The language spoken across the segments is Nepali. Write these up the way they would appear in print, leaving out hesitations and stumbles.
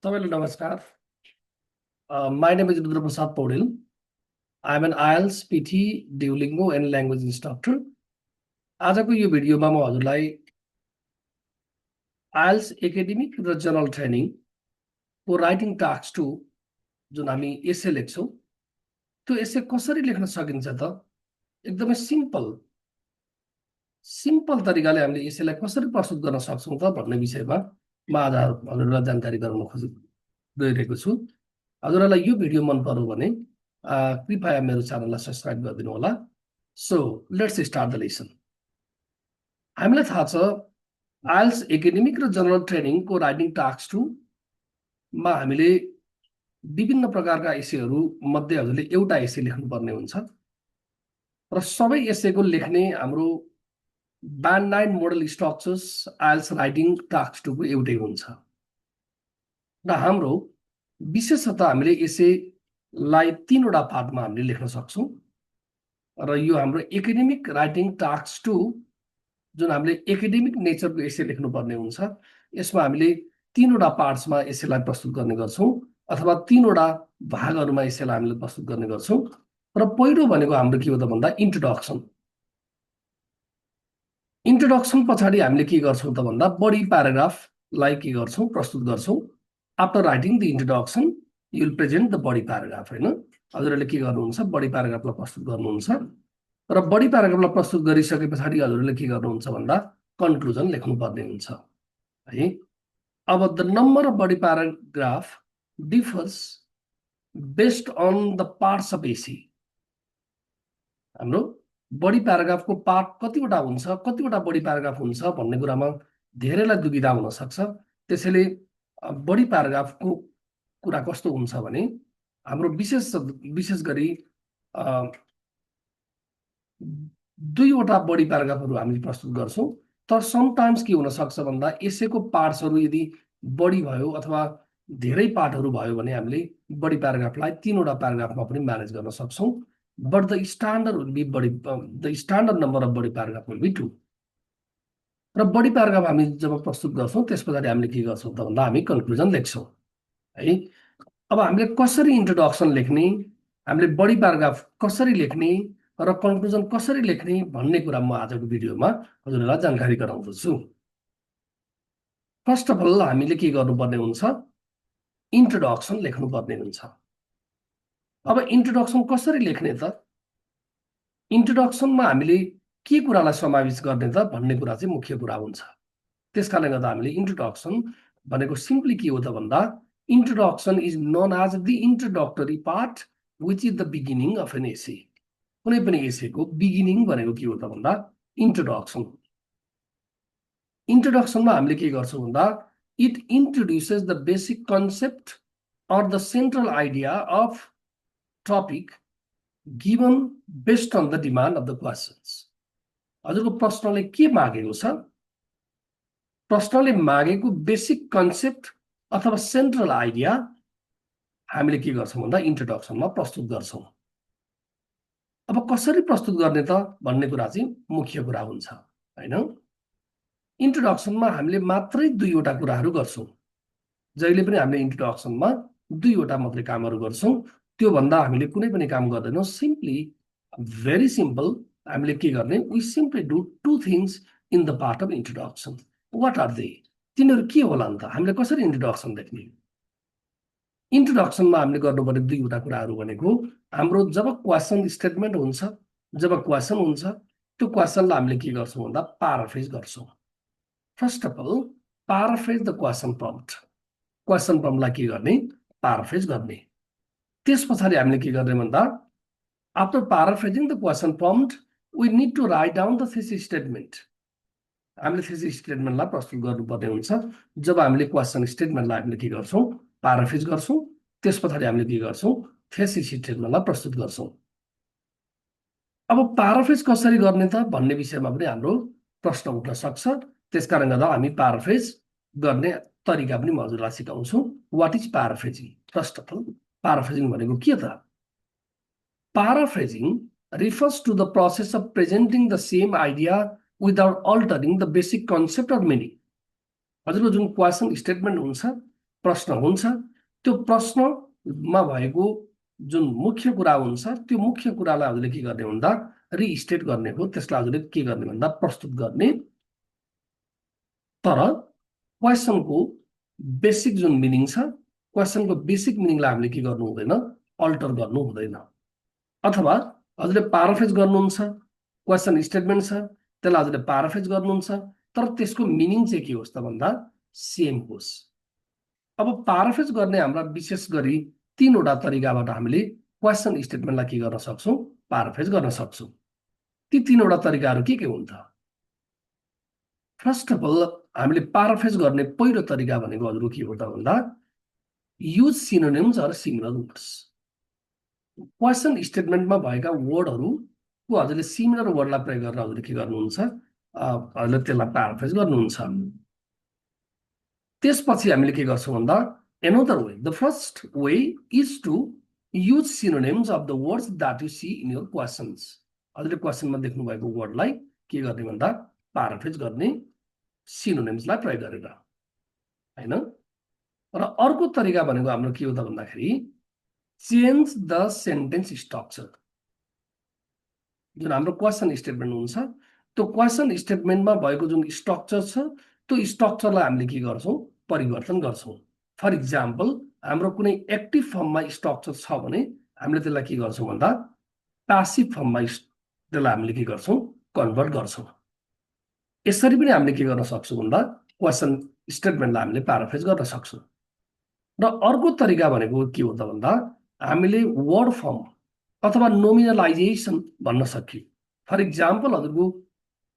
सबैलाई नमस्कार। My name is Rudra Prasad Paudel. I am an IELTS, PT, Duolingo and language instructor. आजको यो भिडियोमा म हजुरलाई IELTS एकाडेमिक र जनरल ट्रेनिङ को राइटिङ टास्क 2 जुन हामी एसे लेख्छौं त्यो एसे कसरी लेख्न सकिन्छ त एकदमै सिम्पल तरिकाले हामीले एसेलाई कसरी प्रस्तुत गर्न सक्छौं त भन्ने विषयमा म आज हजुरलाई जानकारी गराउन गइरहेको छु। हजुरलाई यो भिडियो मन पर्यो भने कृपया मेरो च्यानललाई सब्स्क्राइब गरिदिनु होला। So let's start the lesson. हामीलाई थाहा छ आइएल्ट्स एकाडेमिक र जनरल ट्रेनिङ को राइटिङ टास्क 2 मा हामीले विभिन्न प्रकारका एसेहरू मध्ये हजुरले एउटा एसे लेख्नु पर्ने हुन्छ र सबै एसेको लेख्ने हाम्रो Band 9 model structures IELTS writing task 2 को एउटै हुन्छ र हाम्रो विशेषतः हामीले एसेलाई 3 वटा पार्टमा हामीले लेख्न सक्छौं र यो हाम्रो एकाडेमिक राइटिङ टास्क 2 जुन हामीले एकाडेमिक नेचरको एसे लेख्नु पर्ने हुन्छ यसमा हामीले 3 वटा पार्ट्समा एसेलाई प्रस्तुत गर्ने गर्छौं अथवा 3 वटा भागहरुमा एसेलाई हामीले प्रस्तुत गर्ने गर्छौं र पहिलो भनेको हाम्रो के हो त भन्दा इन्ट्रोडक्सन पछाडी हामीले के गर्छौं त भन्दा बडी प्याराग्राफलाई के गर्छौं प्रस्तुत गर्छौं। After writing the introduction you will present the body paragraph हैन। हजुरले के गर्नुहुन्छ बडी प्याराग्राफलाई प्रस्तुत गर्नुहुन्छ र बडी प्याराग्राफलाई प्रस्तुत गरिसकेपछि हजुरले के गर्नुहुन्छ भन्दा कन्क्लुजन लेख्नु पर्ने हुन्छ है। अब the number of body paragraph differs based on the parts of essay. हाम्रो बडी प्याराग्राफको पार्ट कतिवटा हुन्छ कतिवटा बडी प्याराग्राफ हुन्छ भन्ने कुरामा धेरैलाई दुविधा हुन सक्छ। त्यसैले बडी प्याराग्राफको कुरा कस्तो हुन्छ भने हाम्रो विशेष गरी 2 वटा बडी प्याराग्राफहरु हामीले प्रस्तुत गर्छौं तर समटाइम्स के हुन सक्छ भन्दा एसेको पार्ट्सहरु यदि बडी भयो अथवा धेरै पार्टहरु भयो भने हामीले बडी प्याराग्राफलाई 3 वटा प्याराग्राफमा पनि म्यानेज गर्न सक्छौं। But the standard number of body paragraph will be 2. र बडी प्याराग्राफ हामी जब प्रस्तुत गर्छौं त्यसपछि हामीले के गर्छौं त भन्दा हामी कन्क्लुजन लेख्छौं है। अब हामीले कसरी इन्ट्रोडक्सन लेख्ने, हामीले बडी प्याराग्राफ कसरी लेख्ने र कन्क्लुजन कसरी लेख्ने भन्ने कुरा म आजको भिडियोमा हजुरलाई जानकारी गराउँछु। फर्स्ट अफ अल हामीले के गर्नुपर्ने हुन्छ इन्ट्रोडक्सन लेख्नु पर्ने हुन्छ। अब इन्ट्रोडक्सन कसरी लेख्ने त इन्ट्रोडक्सनमा हामीले के कुरालाई समावेश गर्ने त भन्ने कुरा चाहिँ मुख्य कुरा हुन्छ। त्यसकारणले गर्दा हामीले इन्ट्रोडक्सन भनेको सिम्पली के हो त भन्दा introduction is known as the introductory part which is the beginning of an essay. कुनै पनि एसेको बिगिनिङ भनेको के हो त भन्दा इन्ट्रोडक्सन। इन्ट्रोडक्सनमा हामीले के गर्छौं भन्दा it introduces the basic concept or the central idea of topic given based on the demand of the questions। हजुरको प्रश्नले के मागेको छ, प्रश्नले मागेको बेसिक कन्सेप्ट अथवा सेन्ट्रल आइडिया हामीले के गर्छौं भन्दा इन्ट्रोडक्सनमा प्रस्तुत गर्छौं। अब कसरी प्रस्तुत गर्ने त भन्ने कुरा चाहिँ मुख्य कुरा हुन्छ हैन। इन्ट्रोडक्सनमा हामीले मात्रै 2 वटा कुराहरू गर्छौं। जहिले पनि हामीले इन्ट्रोडक्सनमा 2 वटा मात्रै कामहरू गर्छौं। त्यो भन्दा हामीले कुनै पनि काम गर्दैनौं। सिम्पली भेरी सिम्पल हामीले के गर्ने we simply do 2 things in the part of introduction. What are they? तिनीहरु के होला नि त? हामीले कसरी इन्ट्रोडक्सन लेख्ने? इन्ट्रोडक्सनमा हामीले गर्नुपर्ने 2 वटा कुराहरू भनेको हाम्रो जब क्वेशन स्टेटमेन्ट हुन्छ, जब क्वेशन हुन्छ त्यो क्वेशनलाई हामीले के गर्छौं भन्दा प्याराफ्रेज गर्छौं। First of all paraphrase the question prompt. Question प्रम्प्टलाई के गर्ने प्याराफ्रेज गर्ने। त्यसपछि हामीले के गर्ने भन्दा after paraphrasing the question prompt we need to write down the thesis statement. हामीले थीसिस स्टेटमेन्टलाई प्रस्तुत गर्नुपर्ने हुन्छ। जब हामीले क्वेशन स्टेटमेन्टलाई हामीले के गर्छौं प्याराफ्रेज गर्छौं त्यसपछि हामीले के गर्छौं थीसिस स्टेटमेन्टलाई प्रस्तुत गर्छौं। अब प्याराफ्रेज कसरी गर्ने त भन्ने विषयमा पनि हाम्रो प्रश्न उठ्न सक्छ। त्यसकारण गर्दा हामी प्याराफ्रेज गर्ने तरिका पनि म हजुरलाई सिकाउँछु। What is paraphrasing? First of all paraphrasing भनेको के त? प्याराफ्रेजिङ refers to the process of presenting the same idea without altering the basic concept or meaning। हजुरको जुन क्वेशन स्टेटमेन्ट हुन्छ प्रश्न हुन्छ त्यो प्रश्नमा भएको जुन मुख्य कुरा हुन्छ त्यो मुख्य कुरालाई हजुरले के गर्ने भन्दा रिस्टेट गर्ने हो त्यसलाई हजुरले के गर्ने भन्दा प्रस्तुत गर्ने तर क्वेसनको बेसिक जुन मिनिङ छ क्वेसनको बेसिक मिनिङलाई हामीले के गर्नु हुँदैन अल्टर गर्नु हुँदैन अथवा हजुरले प्याराफ्रेज गर्नुहुन्छ क्वेसन स्टेटमेन्ट छ त्यसलाई हजुरले प्याराफ्रेज गर्नुहुन्छ तर त्यसको मिनिङ चाहिँ के होस् त भन्दा सेम होस् अब प्याराफ्रेज गर्ने हाम्रा विशेष गरी तीनवटा तरिकाबाट हामीले क्वेसन स्टेटमेन्टलाई के गर्न सक्छौँ प्याराफ्रेज गर्न सक्छौँ ती तीनवटा तरिकाहरू के हुन् त फर्स्ट अफ अल हामीले प्याराफ्रेज गर्ने पहिलो तरिका भनेको हजुरको के हो त भन्दा use synonyms or similar words question स्टेटमेन्टमा भएका वर्डहरूको हजुरले सिमिलर वर्डलाई प्रयोग गरेर हजुरले के गर्नुहुन्छ हजुरले त्यसलाई प्याराफ्रेज गर्नुहुन्छ त्यसपछि हामीले के गर्छौँ भन्दा another way the first way is to use synonyms of the words that you see in your questions हजुरले क्वेसनमा देख्नु भएको वर्डलाई के गर्ने भन्दा प्याराफ्रेज गर्ने सिनोनिम्सलाई प्रयोग गरेर हैन र अर्को तरिका भनेको हाम्रो के हो त भन्दाखेरि चेन्ज द सेन्टेन्स स्ट्रक्चर जुन हाम्रो क्वेसन स्टेटमेन्ट हुन्छ त्यो क्वेसन स्टेटमेन्टमा भएको जुन स्ट्रक्चर छ त्यो स्ट्रक्चरलाई हामीले के गर्छौँ परिवर्तन गर्छौँ फर इक्जाम्पल हाम्रो कुनै एक्टिभ फर्ममा स्ट्रक्चर छ भने हामीले त्यसलाई के गर्छौँ भन्दा प्यासिभ फर्ममा त्यसलाई हामीले के गर्छौँ कन्भर्ट गर्छौँ यसरी पनि हामीले के गर्न सक्छौँ भन्दा क्वेसन स्टेटमेन्टलाई हामीले प्याराफ्रेज गर्न सक्छौँ र अर्को तरिका भनेको के हो त भन्दा हामीले वर्ड फर्म अथवा नोमिनलाइजेसन भन्न सकियो फर इक्जाम्पल हजुरको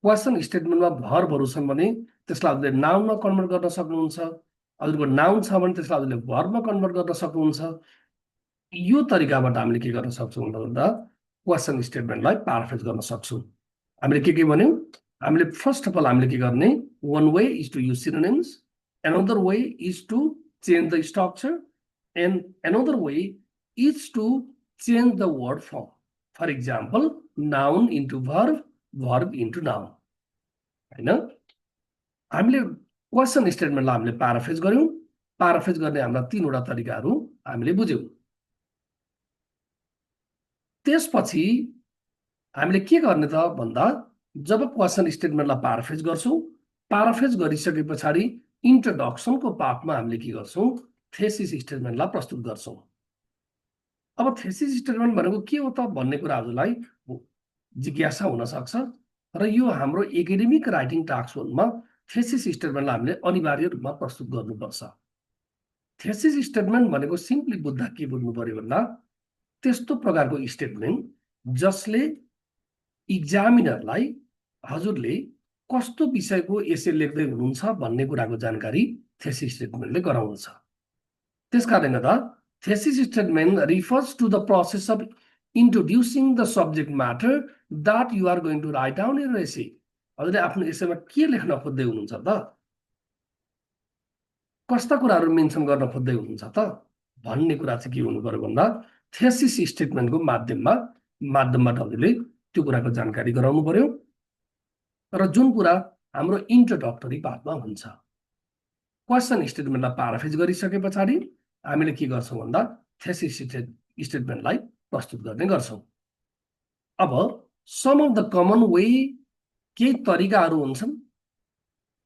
क्वेसन स्टेटमेन्टमा भर्बहरू छन् भने त्यसलाई हजुरले नाउनमा कन्भर्ट गर्न सक्नुहुन्छ हजुरको नाउन छ भने त्यसलाई हजुरले भर्बमा कन्भर्ट गर्न सक्नुहुन्छ यो तरिकाबाट हामीले के गर्न सक्छौँ भन्दा क्वेसन स्टेटमेन्टलाई प्याराफ्रेज गर्न सक्छौँ हामीले के भन्यौँ हामीले फर्स्ट अफ अल हामीले के गर्ने one way is to use synonyms another way is to change the structure and another way is to change the word form for example noun into verb verb into noun हैन हामीले क्वेसन स्टेटमेन्टलाई हामीले प्याराफ्रेज गर्यौं प्याराफ्रेज गर्ने हाम्रा तीनवटा तरिकाहरू हामीले बुझ्यौं त्यसपछि हामीले के गर्ने त भन्दा जब क्वेसन स्टेटमेन्टलाई प्याराफ्रेज गर्छौं प्याराफ्रेज गरिसके पछाडी इन्ट्रोडक्सनको पार्टमा हामीले के गर्छौं थेसिस स्टेटमेन्टलाई प्रस्तुत गर्छौं अब थेसिस स्टेटमेन्ट भनेको के हो त भन्ने कुरा हजुरलाई जिज्ञासा हुन सक्छ र यो हाम्रो एकाडेमिक राइटिङ टास्क 1 मा थेसिस स्टेटमेन्टलाई हामीले अनिवार्य रूपमा प्रस्तुत गर्नुपर्छ थेसिस स्टेटमेन्ट भनेको सिम्पली बुझ्दा के बुझ्नु पर्यो भन्दा त्यस्तो प्रकारको स्टेटमेन्ट जसले इक्जामिनरलाई हजुरले कस्तो विषयको एसे लेख्दै हुनुहुन्छ भन्ने कुराको जानकारी थेसिस स्टेटमेन्टले गराउँछ त्यसकारणले गर्दा thesis statement refers to the process of introducing the subject matter that you are going to write down in your essay हजुरले आफ्नो एसेमा के लेख्न खोज्दै हुनुहुन्छ त कस्ता कुराहरू मेन्सन गर्न खोज्दै हुनुहुन्छ त भन्ने कुरा चाहिँ के हुनु पर्यो भन्दा थेसिस स्टेटमेन्टको माध्यमबाट हजुरले त्यो कुराको जानकारी गराउनु पर्यो र जुन कुरा हाम्रो इन्ट्रोडक्टरी पार्टमा हुन्छ क्वेसन स्टेटमेन्टलाई प्याराफ्रेज गरिसके पछाडी हामीले के गर्छौं भन्दा थेसिस स्टेटमेन्टलाई प्रस्तुत गर्ने गर्छौं अब some of the common way के तरिकाहरू हुन्छन्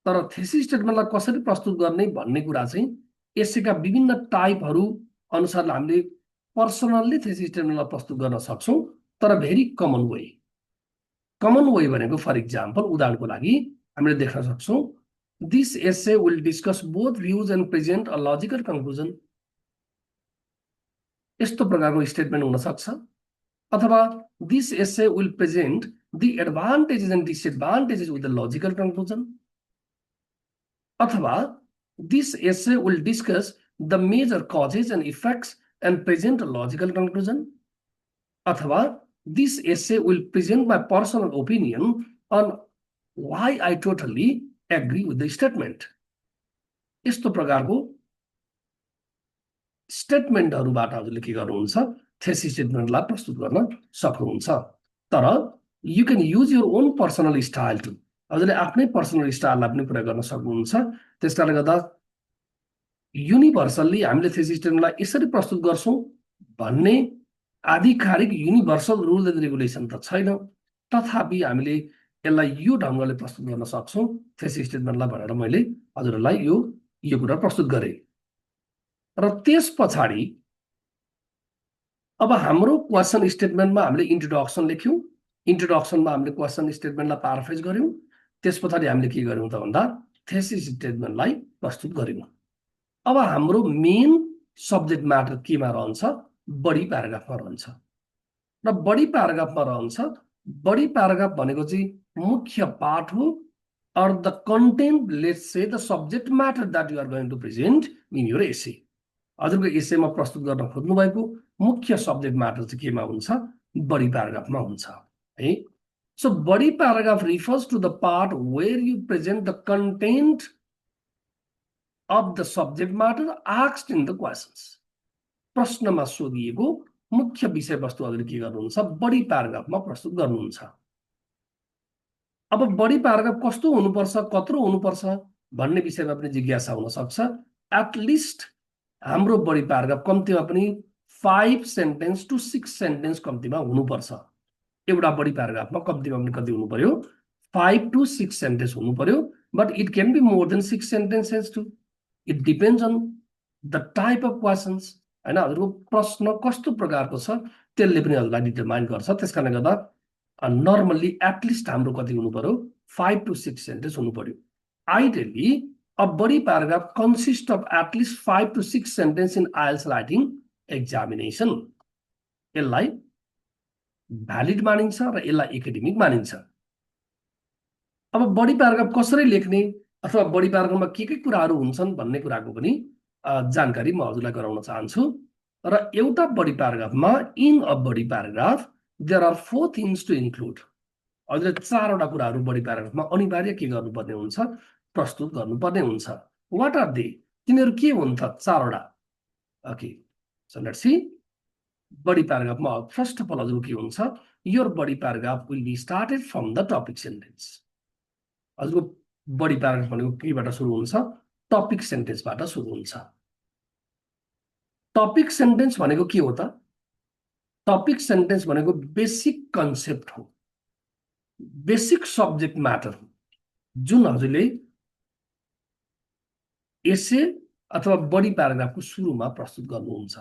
तर थेसिस स्टेटमेन्टलाई कसरी प्रस्तुत गर्ने भन्ने कुरा चाहिँ एसेका विभिन्न टाइपहरू अनुसार हामीले पर्सनली थेसिस स्टेटमेन्टलाई प्रस्तुत गर्न सक्छौं तर भेरी कमन वे भनेको फर इक्जाम्पल उदाहरणको लागि हामीले देख्न सक्छौं this essay will discuss both views and present a logical conclusion यस्तो प्रकारको स्टेटमेन्ट हुन सक्छ अथवा this essay will present the advantages and disadvantages with the logical conclusion अथवा this essay will discuss the major causes and effects and present a logical conclusion अथवा this essay will present my personal opinion on why I totally agree with the statement यस्तो प्रकारको स्टेटमेन्टहरुबाट हजुरले के गर्नुहुन्छ थेसिस स्टेटमेन्टलाई प्रस्तुत गर्न सक्नुहुन्छ तर you can use your own personal style to हजुरले आफ्नै पर्सनल स्टाइललाई पनि प्रयोग गर्न सक्नुहुन्छ त्यसकारणले गर्दा युनिभर्सल्ली हामीले थेसिस स्टेटमेन्टलाई यसरी प्रस्तुत गर्छौं भन्ने आधिकारिक युनिभर्सल रुल एन्ड रेगुलेसन त छैन, तथापि हामीले यसलाई यो ढङ्गले प्रस्तुत गर्न सक्छौं थेसिस स्टेटमेन्टलाई भनेर मैले हजुरहरूलाई यो कुरा प्रस्तुत गरेँ। र त्यस पछाडि अब हाम्रो क्वेसन स्टेटमेन्टमा हामीले इन्ट्रोडक्सन लेख्यौं, इन्ट्रोडक्सनमा हामीले क्वेसन स्टेटमेन्टलाई प्याराफ्रेज गर्यौं, त्यस पछाडि हामीले के गर्यौं त भन्दा थेसिस स्टेटमेन्टलाई प्रस्तुत गर्यौं। अब हाम्रो मेन सब्जेक्ट म्याटर केमा रहन्छ? बडी प्याराग्राफमा रहन्छ। र बडी प्याराग्राफमा रहन्छ, बडी प्याराग्राफ भनेको चाहिँ मुख्य पाठ हो, or the content, let's say the subject matter that you are going to present in your essay. हजुरको एसेमा प्रस्तुत गर्न खोज्नु भएको मुख्य सब्जेक्ट म्याटर चाहिँ केमा हुन्छ? बडी प्याराग्राफमा हुन्छ है। So body paragraph refers to the part where you present the content of the subject matter asked in the questions. प्रश्नमा सोधिएको मुख्य विषयवस्तु हजुरले के गर्नुहुन्छ? बडी प्याराग्राफमा प्रस्तुत गर्नुहुन्छ। अब बडी प्याराग्राफ कस्तो हुनुपर्छ, कत्रो हुनुपर्छ भन्ने विषयमा पनि जिज्ञासा हुन सक्छ। एटलिस्ट हाम्रो बडी प्याराग्राफ कम्तीमा पनि 5 सेन्टेन्स टु 6 सेन्टेन्स कम्तीमा हुनुपर्छ। एउटा बडी प्याराग्राफमा कम्तीमा पनि कति हुनु पर्यो? 5 to 6 सेन्टेन्स हुनु पर्यो, but it can be more than 6 sentences too. It depends on the type of questions हैन, हजुरको प्रश्न कस्तो प्रकारको छ त्यसले पनि हजुरलाई डिटरमाइन गर्छ। त्यसकारणले गर्दा नर्मल्ली एटलिस्ट हाम्रो कति हुनु पर्यो? 5 to 6 सेन्टेन्स हुनु पर्यो। Ideally a body paragraph consists of at least 5 to 6 sentences in IELTS writing examination. यसलाई भ्यालिड मानिन्छ र यसलाई एकाडेमिक मानिन्छ। अब बडी प्याराग्राफ कसरी लेख्ने अथवा बडी प्याराग्राफमा के कुराहरू हुन्छन् भन्ने कुराको पनि जानकारी म हजुरलाई गराउन चाहन्छु। र एउटा बडी प्याराग्राफमा in a body paragraph there are 4 things to include. हजुरले 4 वटा कुराहरू बडी प्याराग्राफमा अनिवार्य के गर्नुपर्ने हुन्छ? प्रस्तुत गर्नुपर्ने हुन्छ। What are they? तिनीहरू के हुन् त? 4 वटा। Okay, so let's see. Body प्याराग्राफमा फर्स्ट अफ अल हजुरको के हुन्छ? Your body paragraph will be started from the topic sentence. हजुरको बडी प्याराग्राफ भनेको केबाट सुरु हुन्छ? टपिक सेन्टेन्सबाट सुरु हुन्छ। टपिक सेन्टेन्स भनेको के हो त? टपिक सेन्टेन्स भनेको बेसिक कन्सेप्ट हो, बेसिक सब्जेक्ट म्याटर हो, जुन हजुरले एसे अथवा बडी प्याराग्राफको सुरुमा प्रस्तुत गर्नुहुन्छ।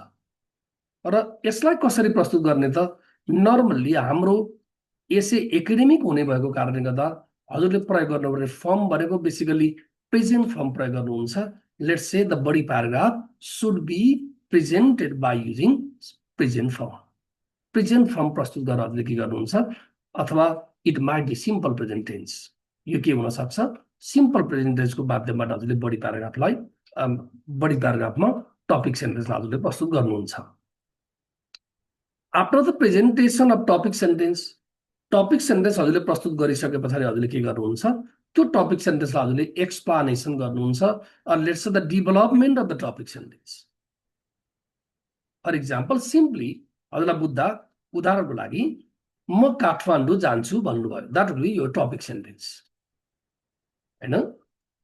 र यसलाई कसरी प्रस्तुत गर्ने त? नर्मल्ली हाम्रो एसे एकाडेमिक हुने भएको कारणले गर्दा हजुरले प्रयोग गर्नुपर्ने फर्म भनेको बेसिकली प्रेजेन्ट फर्म प्रयोग गर्नुहुन्छ। Let's say the body paragraph should be presented by using present form. Present form प्रस्तुत गरेर हजुरले के गर्नुहुन्छ? अथवा it might be simple present tense. यो के हुन सक्छ? सिम्पल प्रेजेन्ट टेन्सको माध्यमबाट हजुरले बडी प्याराग्राफलाई बडी प्याराग्राफमा टपिक सेन्टेन्सलाई हजुरले प्रस्तुत गर्नुहुन्छ। After the presentation of topic sentence हजुरले प्रस्तुत गरिसके पछाडि हजुरले के गर्नुहुन्छ? त्यो टपिक सेन्टेन्सलाई हजुरले एक्सप्लानेसन गर्नुहुन्छ। Let's say the development of the topic sentence. For example simply हजुरलाई बुझ्दा उदाहरणको लागि म काठमाडौँ जान्छु भन्नुभयो, that will be your topic sentence हैन।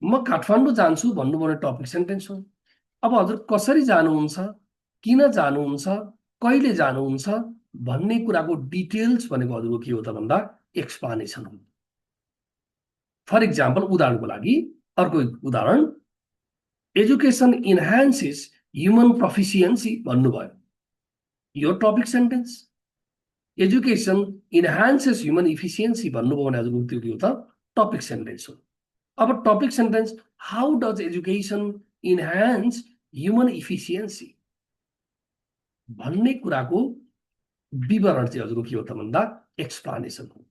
म काठमाडौँ जान्छु भन्नुभयो टपिक सेन्टेन्स हो। अब हजुर कसरी जानुहुन्छ, किन जानुहुन्छ, कहिले जानुहुन्छ भन्ने कुराको डिटेल्स भनेको हजुरको के हो त भन्दा एक्सप्लानेसन हो। फर एक्जाम्पल उदाहरणको लागि अर्को उदाहरण, एजुकेसन इन्हान्सेस ह्युमन प्रोफिसियन्सी भन्नुभयो, यो topic sentence. Education enhances human efficiency भन्नुभयो भने हजुरको त्यो के हो त? टपिक सेन्टेन्स हो। अब topic sentence how does education enhance human efficiency भन्ने कुराको विवरण चाहिँ हजुरको के हो त भन्दा एक्सप्लानेसन हो।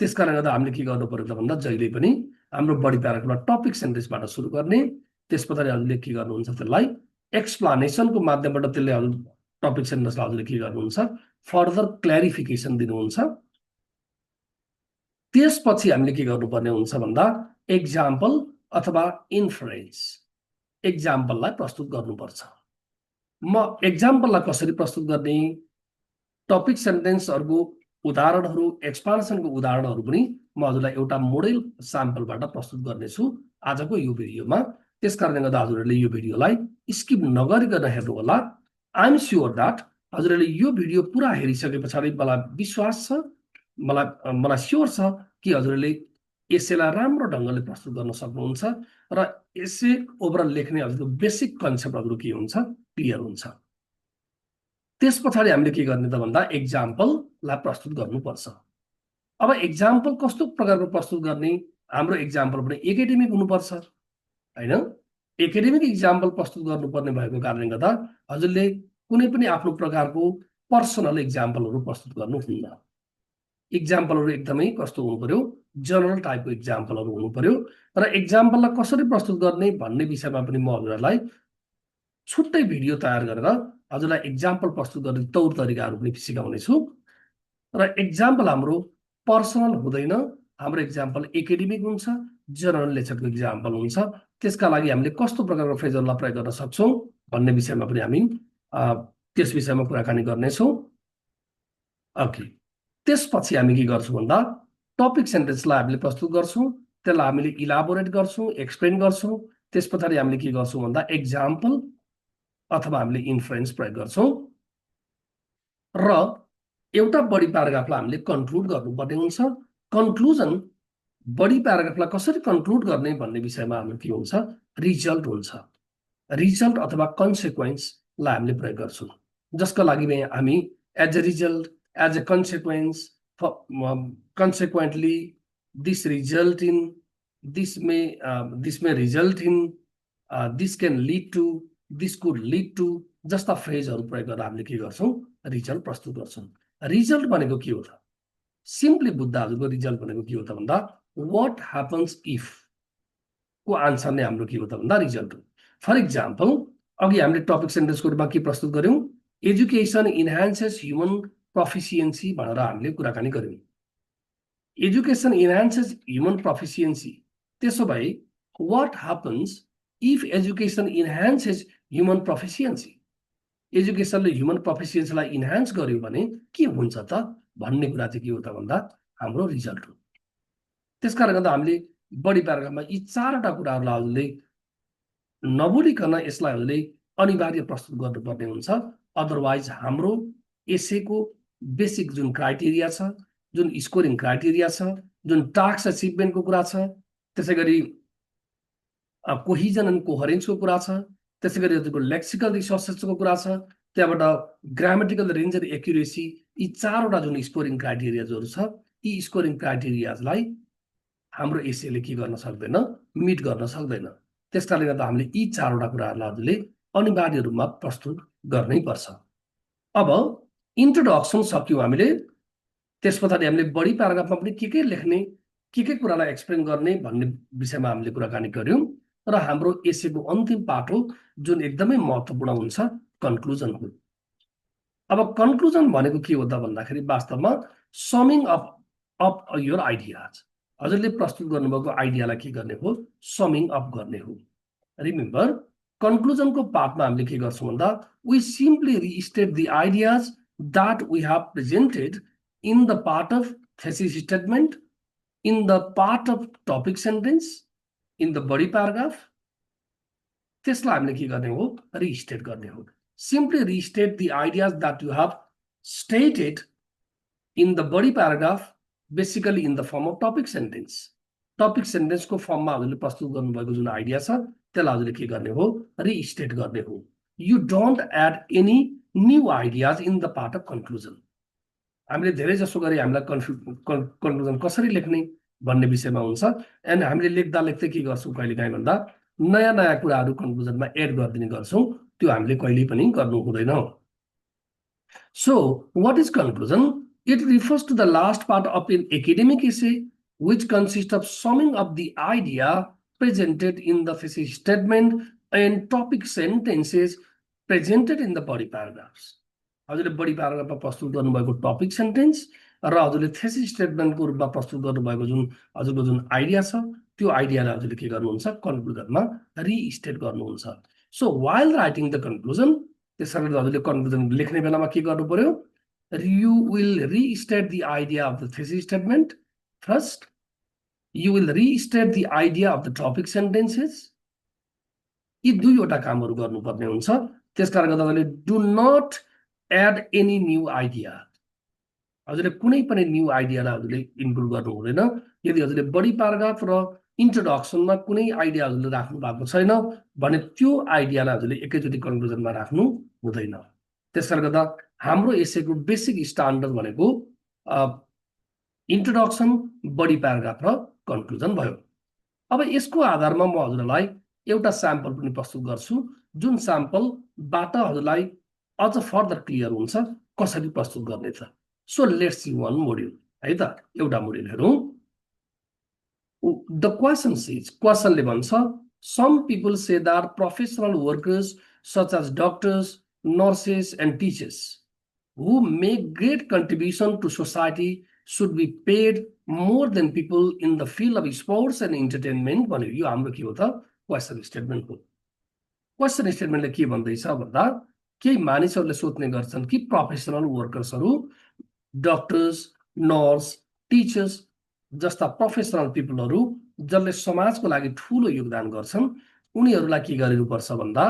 त्यसकारण गर्दा हामीले के गर्नु पर्यो त भन्दा जहिले पनि हाम्रो बडी प्याराग्राफलाई टपिक सेन्टेन्सबाट सुरु गर्ने, त्यस पछाडि हजुरले के गर्नुहुन्छ? त्यसलाई एक्सप्लानेसनको माध्यमबाट त्यसले हजुर टपिक सेन्टेन्सलाई हजुरले के गर्नुहुन्छ? फर्दर क्ल्यारिफिकेसन दिनुहुन्छ। त्यसपछि हामीले के गर्नुपर्ने हुन्छ भन्दा एक्जाम्पल अथवा इन्फरेन्स, एक्जाम्पललाई प्रस्तुत गर्नुपर्छ। म एक्जाम्पललाई कसरी प्रस्तुत गर्ने? टपिक सेन्टेन्सहरुको उदाहरणहरु, एक्सप्लानेसनको उदाहरणहरु पनि म हजुरलाई एउटा मोडेल स्याम्पलबाट प्रस्तुत गर्नेछु आजको यो भिडियोमा। त्यसकारणले गर्दा हजुरहरूले यो भिडियोलाई स्किप नगरिकन हेर्नु होला। आइ एम स्योर द्याट हजुरहरूले यो भिडियो पुरा हेरिसके पछाडि मलाई विश्वास छ, मलाई स्योर छ कि हजुरहरूले एसेलाई राम्रो ढङ्गले प्रस्तुत गर्न सक्नुहुन्छ र एसे ओभरअल लेख्ने हजुरको बेसिक कन्सेप्टहरू के हुन्छ क्लियर हुन्छ। त्यस पछाडि हामीले के गर्ने त भन्दा एक्जाम्पललाई प्रस्तुत गर्नुपर्छ। अब एक्जाम्पल कस्तो प्रकारको प्रस्तुत गर्ने, हाम्रो एक्जाम्पल पनि एकाडेमिक हुनुपर्छ हैन। एकाडेमिक एक्जाम्पल प्रस्तुत गर्नुपर्ने भएको कारणले गर्दा हजुरले कुनै पनि आफ्नो प्रकारको पर्सनल एक्जाम्पलहरू प्रस्तुत गर्नुहुन्न। एक्जाम्पलहरू एकदमै कस्तो हुनु पर्यो, जनरल टाइपको एक्जाम्पलहरू हुनु पर्यो र एक्जाम्पललाई कसरी प्रस्तुत गर्ने भन्ने विषयमा पनि म हजुरहरूलाई छुट्टै भिडियो तयार गरेर हजुरलाई एक्जाम्पल प्रस्तुत गर्ने तौर तरिकाहरू पनि सिकाउनेछु। र एक्जाम्पल हाम्रो पर्सनल हुँदैन, हाम्रो एक्जाम्पल एकाडेमिक हुन्छ, जनरल नेचरको एक्जाम्पल हुन्छ। त्यसका लागि हामीले कस्तो प्रकारको फ्रेजहरूलाई प्रयोग गर्न सक्छौँ भन्ने विषयमा पनि हामी त्यस विषयमा कुराकानी गर्नेछौँ। ओके, त्यसपछि हामी के गर्छौँ भन्दा टपिक सेन्टेन्सलाई हामीले प्रस्तुत गर्छौँ, त्यसलाई हामीले इलाबोरेट गर्छौँ, एक्सप्लेन गर्छौँ। त्यस पछाडि हामीले के गर्छौँ भन्दा एक्जाम्पल अथवा हामीले इन्फरेन्स प्रयोग गर्छौँ र एउटा बडी प्याराग्राफलाई हामीले कन्क्लुड गर्नुपर्ने हुन्छ। कन्क्लुजन बडी प्याराग्राफलाई कसरी कन्क्लुड गर्ने भन्ने विषयमा हाम्रो के हुन्छ, रिजल्ट हुन्छ। रिजल्ट अथवा कन्सिक्वेन्सलाई हामीले प्रयोग गर्छौँ, जसका लागि हामी as a result, as a consequence, consequently this result in, this may result in, this can lead to, this could lead to जस्ता फ्रेजहरू प्रयोग गरेर हामीले के गर्छौँ, रिजल्ट प्रस्तुत गर्छौँ। रिजल्ट भनेको के हो त? सिम्पली बुझ्दा हजुरको रिजल्ट भनेको के हो त भन्दा व्हाट ह्यापन्स इफ को आन्सर नै हाम्रो के हो त भन्दा रिजल्ट हो। फर इक्जाम्पल अघि हामीले टपिक सेन्टेन्सको रूपमा के प्रस्तुत गर्यौँ, एजुकेसन इन्हान्सेस ह्युमन प्रोफिसियन्सी भनेर हामीले कुराकानी गर्यौँ। एजुकेसन इन्हान्सेस ह्युमन प्रोफिसियन्सी, त्यसो भए what happens if education enhances human proficiency, एजुकेसनले ह्युमन प्रोफिसियन्सीलाई इन्हान्स गर्यो भने के हुन्छ त भन्ने कुरा चाहिँ के हो त भन्दा हाम्रो रिजल्ट हो। त्यसकारण गर्दा हामीले बडी प्याराग्राफमा यी चारवटा कुराहरूलाई हजुरले नबोलिकन यसलाई हजुरले अनिवार्य प्रस्तुत गर्नुपर्ने हुन्छ। अदरवाइज हाम्रो एसेको बेसिक जुन क्राइटेरिया छ, जुन स्कोरिङ क्राइटेरिया छ, जुन टास्क अचिभमेन्टको कुरा छ, त्यसै गरी कोहिजन एन्ड कोहरेन्सको कुरा छ, त्यसै गरी हजुरको लेक्सिकल रिसोर्सेसको कुरा छ, त्यहाँबाट ग्रामेटिकल रेन्ज एन्ड एक्युरेसी, यी चारवटा जुन स्कोरिङ क्राइटेरियाजहरू छ, यी स्कोरिङ क्राइटेरियाजलाई हाम्रो एसेले के गर्न सक्दैन, मिट गर्न सक्दैन। त्यसकारणले गर्दा हामीले यी चारवटा कुराहरूलाई हजुरले अनिवार्य रूपमा प्रस्तुत गर्नै पर्छ। अब इन्ट्रोडक्सन सक्यौँ हामीले, त्यस पछाडि हामीले बडी प्याराग्राफमा पनि के लेख्ने, के कुरालाई एक्सप्लेन गर्ने भन्ने विषयमा हामीले कुराकानी गर्यौँ र हाम्रो एसेको अन्तिम पार्ट हो जुन एकदमै महत्त्वपूर्ण हुन्छ, कन्क्लुजन हो। अब कन्क्लुजन भनेको के हो त भन्दाखेरि वास्तवमा समिङ अप योर आइडियाज, हजुरले प्रस्तुत गर्नुभएको आइडियालाई के गर्ने हो, समिङ अप गर्ने हो। रिमेम्बर कन्क्लुजनको पार्टमा हामीले के गर्छौँ भन्दा we simply restate the ideas that we have presented in the part of thesis statement, in the part of topic sentence, in the body paragraph, त्यसलाई हामीले के गर्ने हो, रिस्टेट गर्ने हो। Simply restate the ideas that you have stated in the body paragraph, basically in the form of topic sentence. Topic सेन्टेन्सको फर्ममा हजुरले प्रस्तुत गर्नुभएको जुन आइडिया छ त्यसलाई हजुरले के गर्ने हो, रिस्टेट गर्ने हो। You don't add any new ideas in the part of conclusion. हामीले धेरै जसो गरी हामीलाई कन्क्लुजन कसरी लेख्ने भन्ने विषयमा हुन्छ, एन्ड हामीले लेख्दा लेख्दै के गर्छौँ कहिलेकाहीँ भन्दा नयाँ नयाँ कुराहरू कन्क्लुजनमा एड गरिदिने गर्छौँ, त्यो हामीले कहिल्यै पनि गर्नु हुँदैन। So what is conclusion? It refers to the last part of an academic essay which consists of summing up the idea presented in the thesis statement and topic sentences presented in the body paragraphs. हजुरले बडी प्याराग्राफमा प्रस्तुत गर्नुभएको टपिक सेन्टेन्स र हजुरले थेसिस स्टेटमेन्टको रूपमा प्रस्तुत गर्नुभएको जुन हजुरको जुन आइडिया छ त्यो आइडियालाई हजुरले के गर्नुहुन्छ, कन्क्लुजनमा रिस्टेट गर्नुहुन्छ। So while writing the conclusion, त्यसैले हजुरले कन्क्लुजन लेख्ने बेलामा के गर्नु पर्यो, you will restate the idea of the thesis statement first, you will restate the idea of the topic sentences, यी दुईवटा कामहरू गर्नुपर्ने हुन्छ। त्यसकारण गर्दा हजुरले do not add any new idea, हजुरले कुनै पनि न्यू आइडियालाई हजुरले इन्क्लुड गर्नु हुँदैन। यदि हजुरले बडी प्याराग्राफ र इन्ट्रोडक्सनमा कुनै आइडिया हजुरले राख्नु भएको छैन भने त्यो आइडियालाई हजुरले एकैचोटि कन्क्लुजनमा राख्नु हुँदैन। त्यसकारण गर्दा हाम्रो एसेको बेसिक स्ट्यान्डर्ड भनेको इन्ट्रोडक्सन, बडी प्याराग्राफ र कन्क्लुजन भयो। अब यसको आधारमा म हजुरलाई एउटा स्याम्पल पनि प्रस्तुत गर्छु, जुन स्याम्पलबाट हजुरलाई अझ फर्दर क्लियर हुन्छ कसरी प्रस्तुत गर्ने त। So let's C one module है त, एउटा मोड्युल हेरौँ। द क्वेसन सेज, क्वेसनले भन्छ some people say that professional workers such as doctors, nurses and teachers who make great contribution to society should be paid more than people in the field of sports and entertainment भन्यो। यो हाम्रो के हो त, क्वेसन स्टेटमेन्ट हो। क्वेसन स्टेटमेन्टले के भन्दैछ भन्दा केही मानिसहरूले सोध्ने गर्छन् कि प्रोफेसनल वर्कर्सहरू, डक्टर्स, नर्स, टिचर्स जस्ता प्रोफेसनल पिपलहरू जसले समाजको लागि ठुलो योगदान गर्छन् उनीहरूलाई के गरिनुपर्छ भन्दा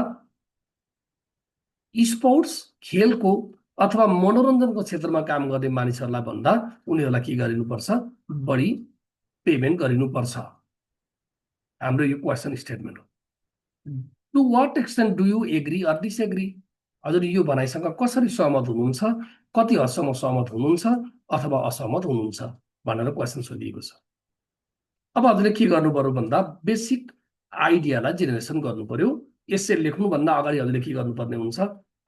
स्पोर्ट्स, खेलको अथवा मनोरञ्जनको क्षेत्रमा काम गर्ने मानिसहरूलाई भन्दा उनीहरूलाई के गरिनुपर्छ, बढी पेमेन्ट गरिनुपर्छ। हाम्रो यो क्वेसन स्टेटमेन्ट हो। To what extent do you agree or disagree, हजुर यो भनाइसँग कसरी सहमत हुनुहुन्छ, कति हदसम्म सहमत हुनुहुन्छ अथवा असहमत हुनुहुन्छ भनेर क्वेसन सोधिएको छ। अब हजुरले के गर्नु पर्यो भन्दा बेसिक आइडियालाई जेनेरेसन गर्नु पर्यो। एसे लेख्नुभन्दा अगाडि हजुरले के गर्नुपर्ने हुन्छ,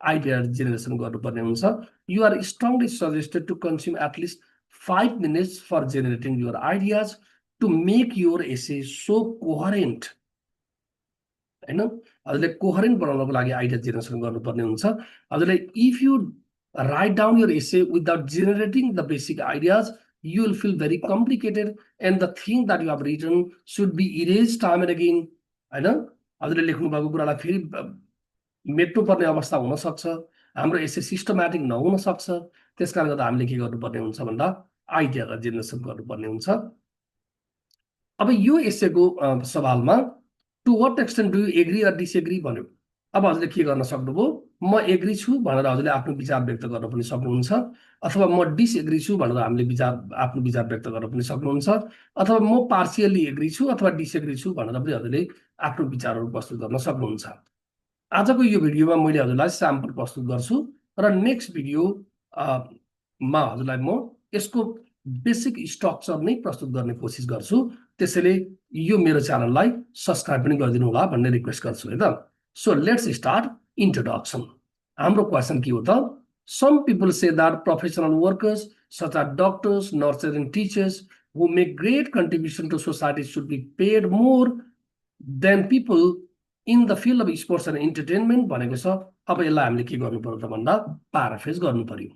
आइडिया जेनेरेसन गर्नुपर्ने हुन्छ। You are strongly suggested to consume at least 5 minutes for generating your ideas to make your essay so coherent, हैन। हजुरले कोहरेन्ट बनाउनको लागि आइडिया जेनेरेसन गर्नुपर्ने हुन्छ। हजुरले if you write down your essay without generating the basic ideas you will feel very complicated and the thing that you have written should be erased time and again, हैन। हजुरले लेख्नु भएको कुरालाई फेरि मेट्नु पर्ने अवस्था हुन सक्छ, हाम्रो एसे सिस्टमेटिक नहुन सक्छ। त्यसकारण गर्दा हामीले के गर्नुपर्ने हुन्छ भन्दा आइडियालाई जेनेरेसन गर्नुपर्ने हुन्छ। अब यो एसेको सवालमा to what extent do you agree or disagree भन्यो। अब हजुरले के गर्न सक्नुभयो, म एग्री छु भनेर हजुरले आफ्नो विचार व्यक्त गर्न पनि सक्नुहुन्छ, अथवा म डिसएग्री छु भनेर हामीले आफ्नो विचार व्यक्त गर्न पनि सक्नुहुन्छ, अथवा म पार्सियली एग्री छु अथवा डिसएग्री छु भनेर पनि हजुरले आफ्नो विचारहरू प्रस्तुत गर्न सक्नुहुन्छ। आजको यो भिडियोमा मैले हजुरलाई स्याम्पल प्रस्तुत गर्छु र नेक्स्ट भिडियो मा हजुरलाई म यसको बेसिक स्ट्रक्चर नै प्रस्तुत गर्ने कोसिस गर्छु। त्यसैले यो मेरो च्यानललाई सब्स्क्राइब पनि गरिदिनु होला भन्ने रिक्वेस्ट गर्छु है त। So let's start introduction. हाम्रो क्वेसन के हो त, some people say that professional workers such as doctors, nurses and teachers who make great contribution to society should be paid more than people in the field of sports and entertainment भनेको छ। अब यसलाई हामीले के गर्नु पर्यो त भन्दा प्याराफ्रेज गर्नु पर्यो।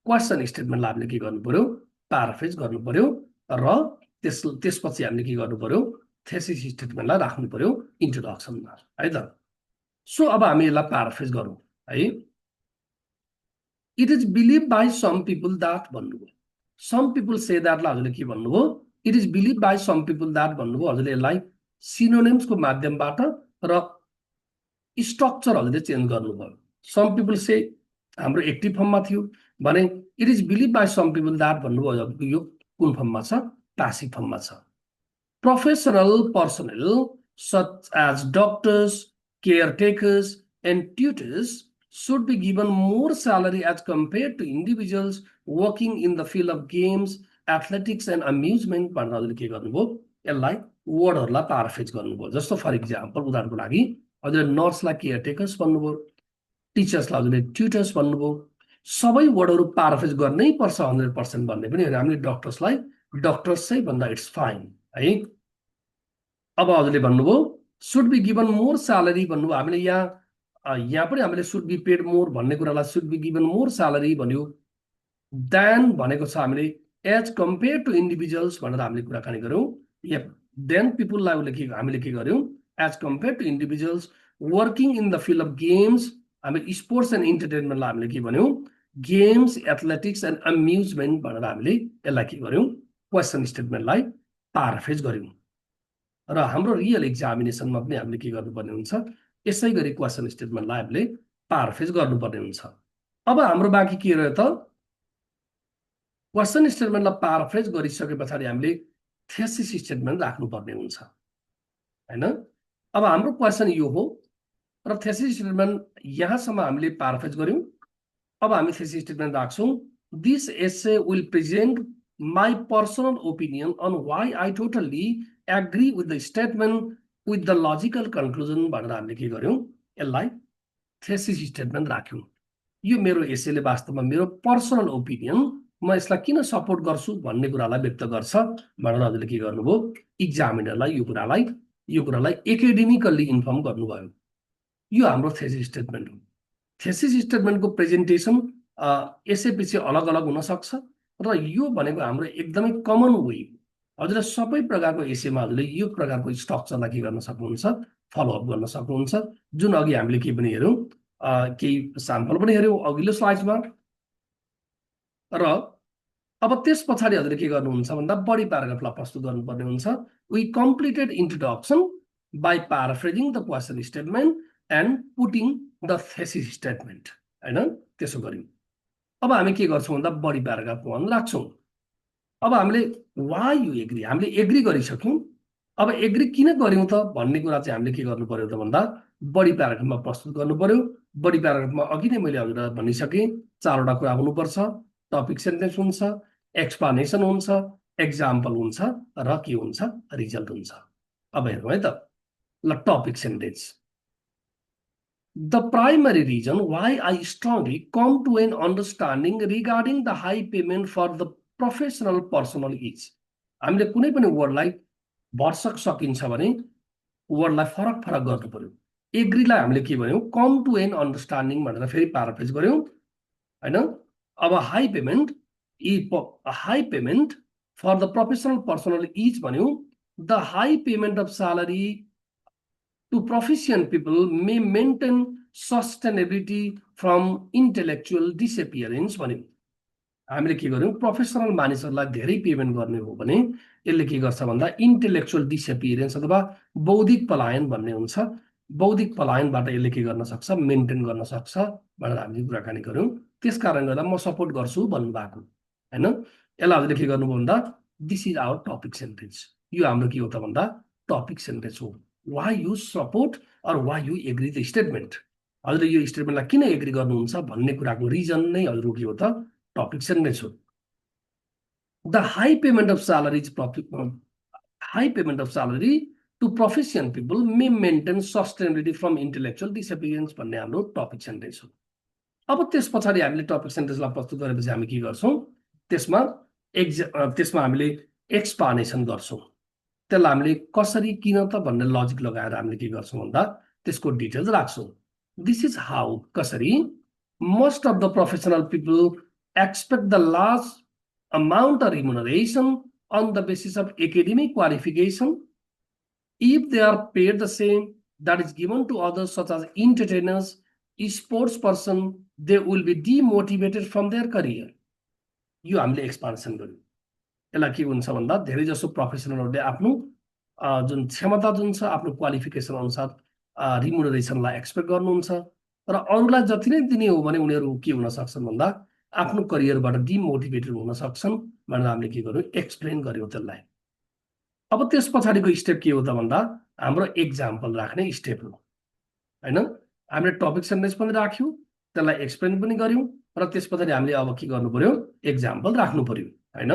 क्वेसन स्टेटमेन्टलाई हामीले के गर्नु पर्यो, प्याराफ्रेज गर्नु पर्यो र त्यसपछि हामीले के गर्नु पर्यो, थेसिस स्टेटमेन्टलाई राख्नु पर्यो इन्ट्रोडक्सनमा है त। सो अब हामी यसलाई प्याराफ्रेज गरौँ है। It is believe by some people that भन्नुभयो। सम पिपल से दैटलाई हजुरले के भन्नुभयो, it is believe by some people that भन्नुभयो। हजुरले यसलाई सिनोनिम्सको माध्यमबाट र स्ट्रक्चर हजुरले चेन्ज गर्नुभयो। सम पिपल से हाम्रो एक्टिभ फर्ममा थियो भने it is believe by some people that भन्नुभयो, यो कुन फर्ममा छ, प्यासिभ फर्ममा छ। Professional personal such as doctors, caretakers, and tutors should be given more salary as compared to individuals working in the field of games, athletics, and amusement भनेर हजुरले के गर्नुभयो, यसलाई वर्डहरूलाई प्याराफ्रेज गर्नुभयो। जस्तो फर इक्जाम्पल उदाहरणको लागि हजुरले नर्सलाई केयरटेकर्स भन्नुभयो, टिचर्सलाई हजुरले ट्युटर्स भन्नुभयो। सबै वर्डहरू प्याराफ्रेज गर्नै पर्छ 100% भन्ने पनि होइन। हामीले डक्टर्सलाई डक्टर्सै भन्दा इट्स फाइन है। अब हजुरले भन्नुभयो should be given more salary भन्नुभयो। हामीले यहाँ पनि हामीले सुड बी पेड मोर भन्ने कुरालाई should be given more salary भन्यो। देन भनेको छ हामीले एज कम्पेयर टु इन्डिभिजुअल्स भनेर हामीले कुराकानी गऱ्यौँ। देन पिपुललाई हामीले के गर्यौँ, as compare to individuals working in the field of games, हामीले स्पोर्ट्स एन्ड इन्टरटेनमेन्टलाई हामीले के भन्यौँ, गेम्स, एथलेटिक्स एन्ड अम्युजमेन्ट भनेर हामीले यसलाई के गर्यौँ, क्वेसन स्टेटमेन्टलाई प्याराफ्रेज गर्यौँ र हाम्रो रियल एक्जामिनेसनमा पनि हामीले के गर्नुपर्ने हुन्छ, यसै गरी क्वेसन स्टेटमेन्टलाई हामीले पाराफ्रेज गर्नुपर्ने हुन्छ। अब हाम्रो बाँकी के रह्यो त, क्वेसन स्टेटमेन्टलाई पाराफ्रेज गरिसके पछाडि हामीले थेसिस स्टेटमेन्ट राख्नुपर्ने हुन्छ हैन। अब हाम्रो क्वेसन यो हो र थेसिस स्टेटमेन्ट यहाँसम्म हामीले पाराफ्रेज गर्यौं। अब हामी थेसिस स्टेटमेन्ट राख्छौं, this essay will present my personal opinion on why I totally agree with the statement with the logical conclusion भनेर हामीले के गर्यौं, यसलाई थेसिस स्टेटमेन्ट राख्यौं। यो मेरो एसेले वास्तवमा मेरो पर्सनल ओपिनियन, म यसलाई किन सपोर्ट गर्छु भन्ने कुरालाई व्यक्त गर्छ भनेर हजुरले के गर्नुभयो, इक्जामिनरलाई यो कुरालाई एकाडेमिकल्ली इन्फर्म गर्नुभयो। यो हाम्रो थेसिस स्टेटमेन्ट हो। थेसिस स्टेटमेन्टको प्रेजेन्टेसन यसैपछि अलग अलग हुन सक्छ र यो भनेको हाम्रो एकदमै कमन वे। हजुरले सबै प्रकारको एसेमा हजुरले यो प्रकारको स्ट्रक्चरलाई के गर्न सक्नुहुन्छ, फलोअप गर्न सक्नुहुन्छ, जुन अघि हामीले के पनि हेर्यौं, केही स्याम्पल पनि हेर्यौं अघिल्लो स्लाइड्समा। र अब त्यस पछाडि हजुरले के गर्नुहुन्छ भन्दा बडी प्याराग्राफलाई प्रस्तुत गर्नुपर्ने हुन्छ। We completed introduction by paraphrasing the question statement and putting the thesis statement हैन, त्यसो गर्यौं। अब हामी के गर्छौं भन्दा बडी प्याराग्राफ 1 राख्छौं। अब हामीले वाइ यु एग्री, हामीले एग्री गरिसक्यौं। अब एग्री किन गर्यौं त भन्ने कुरा चाहिँ हामीले के गर्नु पर्यो त भन्दा बडी प्याराग्राफमा प्रस्तुत गर्नु पर्यो। बडी प्याराग्राफमा अघि नै मैले हजुरलाई भनिसकेँ, 4 वटा कुरा हुनुपर्छ, टपिक सेन्टेन्स हुन्छ, एक्सप्लेनेसन हुन्छ, एक्जाम्पल हुन्छ र के हुन्छ, रिजल्ट हुन्छ। अब हेरौँ है त, ल topic sentence. The primary reason why I strongly come to an understanding regarding the high payment for the professional personnel is, हामीले कुनै पनि वर्डलाई भर्सक सकिन्छ भने वर्डलाई फरक फरक गर्नु पर्यो। एग्रीलाई हामीले के भन्यौं, कम टु एन अन्डरस्ट्यान्डिङ भनेर फेरि प्याराफ्रेज गर्यौं हैन। अब high payment for the professional personal is भन्यौं, the high payment of salary to proficient people may maintain sustainability from intellectual disappearance भन्यौं। हामीले के गर्यौं, प्रोफेसनल मानिसहरूलाई धेरै पेमेन्ट गर्ने हो भने यसले के गर्छ भन्दा इन्टेलेक्चुअल डिसएपियरेन्स अथवा बौद्धिक पलायन भन्ने हुन्छ। बौद्धिक पलायनबाट यसले के गर्न सक्छ, मेन्टेन गर्न सक्छ भनेर हामीले कुराकानी गर्यौं। त्यसकारण गर्दा म सपोर्ट गर्छु भन्नुभएको हैन। यसलाई हामीले के गर्नु भन्दा this is our topic sentence. यो हाम्रो के हो त भन्दा टपिक सेन्टेन्स हो। why you support or why you agree the statement, हजुरले यो स्टेटमेन्टलाई किन एग्री गर्नुहुन्छ भन्ने कुराको रिजन नै हजुरको के हो त टपिक सेन्टेन्स हो। The high payment of salary to professional people may maintain sustainability from intellectual disappearance भन्ने हाम्रो टपिक सेन्टेन्स हो। अब त्यस पछाडि हामीले टपिक सेन्टेन्सलाई प्रस्तुत गरेपछि हामी के गर्छौं, त्यसमा हामीले एक्सप्लेनेसन गर्छौं। त्यसलाई हामीले कसरी किन त भन्ने लजिक लगाएर हामीले के गर्छौं भन्दा त्यसको डिटेल्स राख्छौं। दिस इज हाउ, कसरी most of the professional people expect the large amount of remuneration on the basis of academic qualification if they are paid the same that is given to others such as entertainers, sports person, they will be demotivated from their career। यो हामीले एक्सपान्सन गर्यौं। यसलाई के हुन्छ भन्दा धेरै जसो प्रोफेसनलहरूले आफ्नो जुन क्षमता जुन छ आफ्नो क्वालिफिकेसन अनुसार रिम्युनरेसनलाई एक्सपेक्ट गर्नुहुन्छ र अरूलाई जति नै दिने हो भने उनीहरू के हुन सक्छन् भन्दा आफ्नो करियरबाट डिमोटिभेटेड हुन सक्छन् भनेर हामीले के गर्यौं, एक्सप्लेन गर्यौं त्यसलाई। अब त्यस पछाडिको स्टेप के हो त भन्दा हाम्रो एक्जाम्पल राख्ने स्टेप हो हैन। हामीले टपिक सेन्टेन्स पनि राख्यौं, त्यसलाई एक्सप्लेन पनि गर्यौं र त्यस पछाडि हामीले अब के गर्नु पर्यो, एक्जाम्पल राख्नु पर्यो हैन।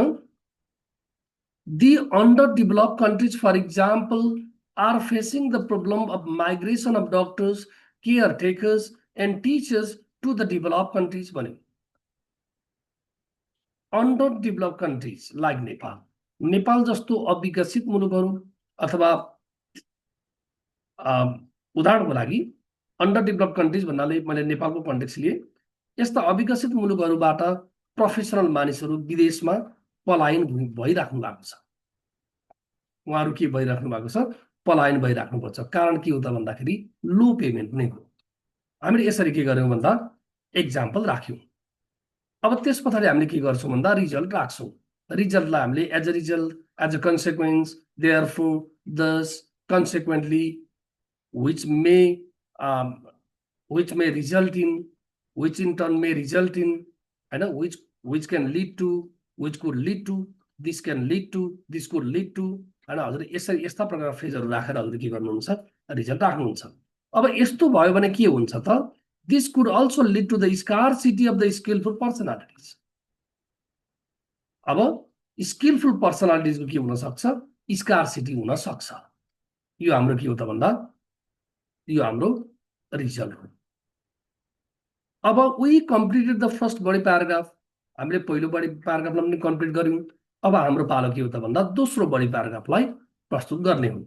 The underdeveloped countries, for example, are facing the problem of migration of doctors, caretakers, and teachers to the developed countries भन्यौं। Underdeveloped countries like Nepal, Nepal जस्तो अविकसित मुलुकहरू अथवा उदाहरणको लागि अन्डरडेभलप्ड कन्ट्रिज भन्नाले मैले नेपालको कन्टेक्स्ट लिए, यस्ता अविकसित मुलुकहरूबाट प्रोफेसनल मानिसहरू विदेशमा पलायन भइराख्नु भएको छ। उहाँहरू के भइराख्नु भएको छ, पलायन भइराख्नु पर्छ। कारण के हो त भन्दाखेरि लो पेमेन्ट नै हो। हामीले यसरी के गर्यौं भन्दा एक्जाम्पल राख्यौं। अब त्यस पछाडि हामीले के गर्छौं भन्दा रिजल्ट राख्छौं। रिजल्टलाई हामीले as a result, as a consequence, therefore, thus consequently which may result in, which in turn may result in, होइन, which can lead to, which could lead to, this can lead to, this could lead to, होइन। हजुरले यसरी यस्ता प्रकारका फ्रेजहरू राखेर हजुरले के गर्नुहुन्छ, रिजल्ट राख्नुहुन्छ। अब यस्तो भयो भने के हुन्छ त, this could also lead to the scarcity of the skillful personalities। अब स्किलफुल पर्सनालिटिजको के हुन सक्छ, स्कार्सिटी हुन सक्छ। यो हाम्रो के हो त भन्दा, यो हाम्रो रिजल्ट हो। अब we completed the first body paragraph, हामीले पहिलो बडी प्याराग्राफलाई पनि कम्प्लिट गर्यौं। अब हाम्रो पालो के हो त भन्दा दोस्रो बडी प्याराग्राफलाई प्रस्तुत गर्ने हो।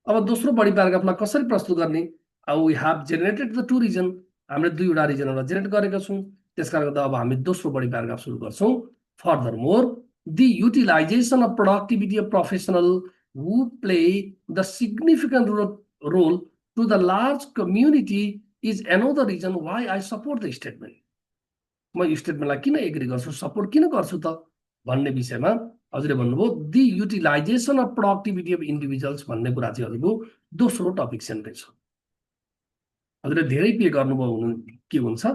अब दोस्रो बडी प्याराग्राफलाई कसरी प्रस्तुत गर्ने, we have generated the two reason, हामीले दुईवटा रिजनहरुलाई जेनेरेट गरेका छौं। त्यसकारण गर्दा अब हामी दोस्रो बडी प्याराग्राफ सुरु गर्छौं। Furthermore the utilization of productivity of professional who play the significant role to the large community is another reason why I support the statement। म यो स्टेटमेन्टलाई किन एग्री गर्छु, सपोर्ट किन गर्छु त भन्ने विषयमा हजुरले भन्नुभयो the utilization of productivity of individuals भन्ने कुरा चाहिँ हजुरको दोस्रो टपिक सेन्टेन्स हो। हजुरले धेरै पे गर्नुभयो के हुन्छ,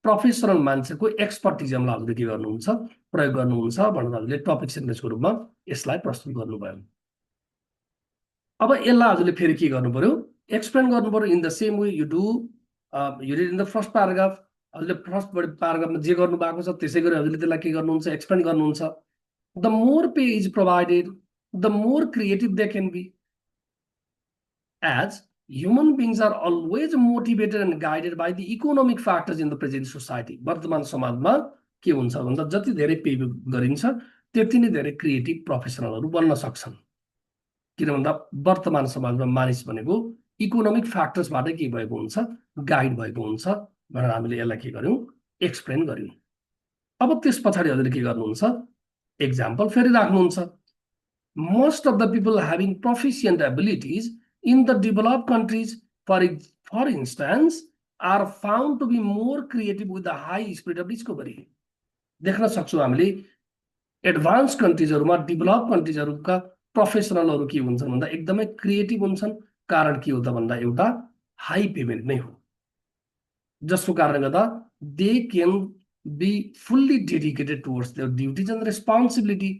प्रोफेसनल मान्छेको एक्सपर्टिजमलाई हजुरले के गर्नुहुन्छ, प्रयोग गर्नुहुन्छ भनेर हजुरले टपिक सेन्टेन्सको रूपमा यसलाई प्रस्तुत गर्नुभयो। अब यसलाई हजुरले फेरि के गर्नु पर्यो, एक्सप्लेन गर्नु पर्यो in the same way you do you did in the first paragraph. हजुरले फर्स्ट प्याराग्राफमा जे गर्नु भएको छ त्यसै गरी हजुरले त्यसलाई के गर्नुहुन्छ, एक्सप्लेन गर्नुहुन्छ। The more pay is provided the more creative they can be, as human beings are always motivated and guided by the economic factors in the present society। वर्तमान समाजमा के हुन्छ भन्दा जति धेरै पे गरिन्छ त्यति नै धेरै क्रिएटिभ प्रोफेसनलहरू बन्न सक्छन्। किन भन्दा वर्तमान समाजमा मानिस भनेको इकोनोमिक फ्याक्टर्सबाट के भएको हुन्छ, गाइड भएको हुन्छ भनेर हामीले यसलाई के गर्यौं, एक्सप्लेन गर्यौं। अब त्यस पछाडी हजुरले के गर्नुहुन्छ, एक्जाम्पल फेरि राख्नुहुन्छ। Most of the people having proficient abilities in the developed countries, for instance, are found to be more creative with the high spirit of discovery। देख्न सक्छौं हामीले एडभान्स कन्ट्रीजहरुमा, डेभलप कन्ट्रीजहरुका प्रोफेसनलहरु के हुन्छन् भन्दा एकदमै क्रिएटिभ हुन्छन्। कारण के हो त भन्दा एउटा हाई पेमेन्ट नै हो, जसको कारणले गर्दा they can be fully dedicated towards their duties and responsibility,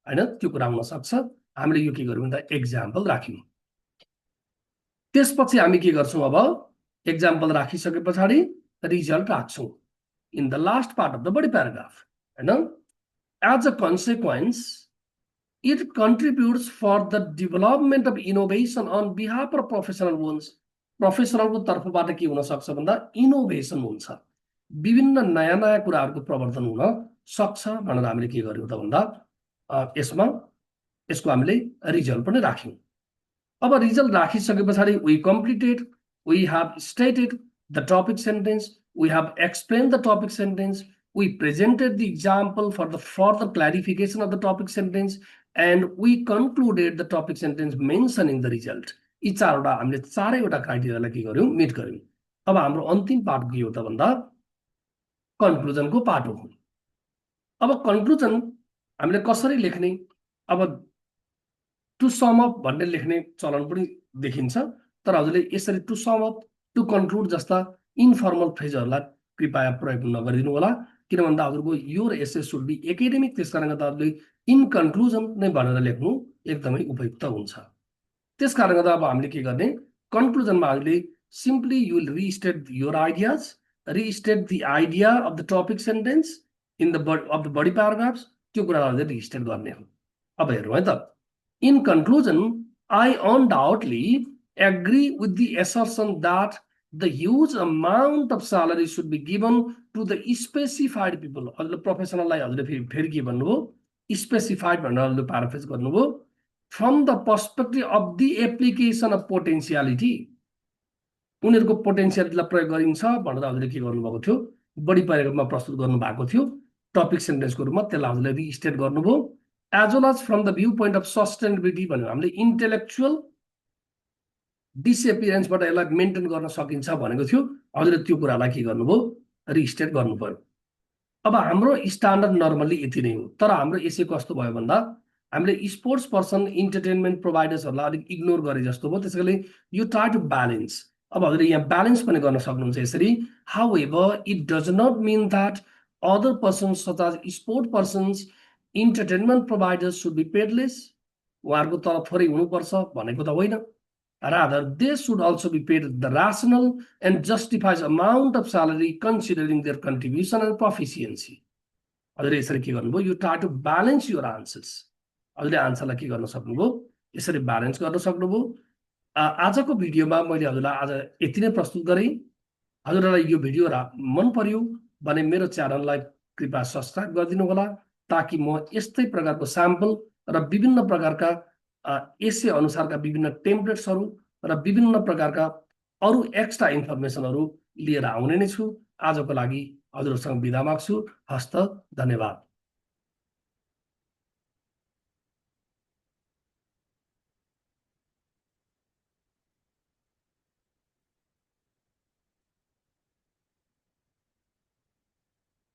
हैन। त्यो कुरा हुन सक्छ। हामीले यो के गर्यौं भन्दा एक्जाम्पल राख्यौं। त्यसपछि हामी के गर्छौं, अब एक्जाम्पल राखिसके पछाडी रिजल्ट राख्छौं in the last part of the body paragraph, हैन। As a consequence it contributes for the development of innovation on behalf of professional ones. प्रोफेसनलको तर्फबाट के हुन सक्छ भन्दा इनोभेसन हुन्छ, विभिन्न नयाँ नयाँ कुराहरुको प्रवर्धन हुन सक्छ भनेर हामीले के गर्यौं त भन्दा यसको हामीले रिजल्ट पनि राख्यौं। अब रिजल्ट राखिसके पछाडी we completed, we have stated the topic sentence, we have explained the topic sentence, we presented the example for the further clarification of the topic sentence, and we concluded the topic sentence mentioning the result. यी चारवटा हामीले चारैवटा क्राइटेरियालाई के गर्यौं, मिट गर्यौं। अब हाम्रो अन्तिम पार्ट के हो त भन्दा कन्क्लुजनको पार्ट हो। अब कन्क्लुजन हामीले कसरी लेख्ने, अब टु सम अप भन्ने लेख्ने चलन पनि देखिन्छ, तर हजुरले यसरी to sum up, to conclude जस्ता इन्फर्मल फ्रेजहरुलाई कृपया प्रयोग नगरिदिनु होला। किन भन्दा हजुरको your essay should be academic, त्यसकारण गर्दा हजुरले इन कन्क्लुजन नै भनेर लेख्नु एकदमै उपयुक्त हुन्छ। त्यसकारण गर्दा अब हामीले के गर्ने, कन्क्लुजनमा हामीले simply you will restate your ideas, restate the idea of the topic sentence in the body paragraphs, त्यो कुरालाई रिस्टेट गर्ने हो। अब हेरौँ है त। In conclusion, I undoubtedly agree with the assertion that the huge amount of salary should be given to the specified people। हजुरले प्रोफेसनललाई हजुरले फेरि के भन्नुभयो, स्पेसिफाइड भनेर हजुरले प्याराफ्रेज गर्नुभयो। From the perspective of the application of potentiality, उनीहरुको पोटेन्शियालिटीलाई प्रयोग गरिन्छ भनेर हजुरले के गर्नुभएको थियो, बडी प्याराग्राफमा प्रस्तुत गर्नुभएको थियो टपिक सेन्टेन्सको रूपमा, त्यसलाई हजुरले रिस्टेट गर्नुभयो। as well as from the viewpoint of sustainability भन्यो, हामीले इन्टेलेक्चुअल डिसएपियरेन्स बाट यसलाई मेन्टेन गर्न सकिन्छ भनेको थियो। हजुरले त्यो कुरालाई के गर्नुभयो, रिस्टेट गर्नु पर्यो। अब हाम्रो स्ट्यान्डर्ड नर्मली यति नै हो, तर हाम्रो यसै कस्तो भयो भन्दा हामीले स्पोर्ट्स पर्सन इन्टरटेनमेन्ट प्रोभाइडर्सहरूलाई अलिक इग्नोर गरे जस्तो भयो। त्यसैले यो ट्राई टु ब्यालेन्स। अब हजुरले यहाँ ब्यालेन्स पनि गर्न सक्नुहुन्छ यसरी। However it does not mean that other persons such as sport persons entertainment providers should be paid less. उहाँहरूको तलब थोरै हुनुपर्छ भनेको त होइन। Rather, they should also be paid the rational and justified amount of salary considering their contribution and proficiency. हजुरले यसरी के गर्नुभयो, you try to balance your answers. हजुरले आन्सरलाई के गर्न सक्नुभयो, यसरी ब्यालेन्स गर्न सक्नुभयो। आजको भिडियोमा मैले हजुरलाई आज यति नै प्रस्तुत गरेँ। हजुरलाई यो भिडियो मन पर्यो भने मेरो च्यानललाई कृपया सब्सक्राइब गरिदिनु होला, ताकि म यस्तै प्रकारको स्याम्पल र विभिन्न प्रकारका एसे अनुसारका विभिन्न टेम्प्लेट्सहरू र विभिन्न प्रकारका अरू एक्स्ट्रा इन्फर्मेसनहरू लिएर आउने नै छु। आजको लागि हजुरसँग बिदा माग्छु। हस्त, धन्यवाद।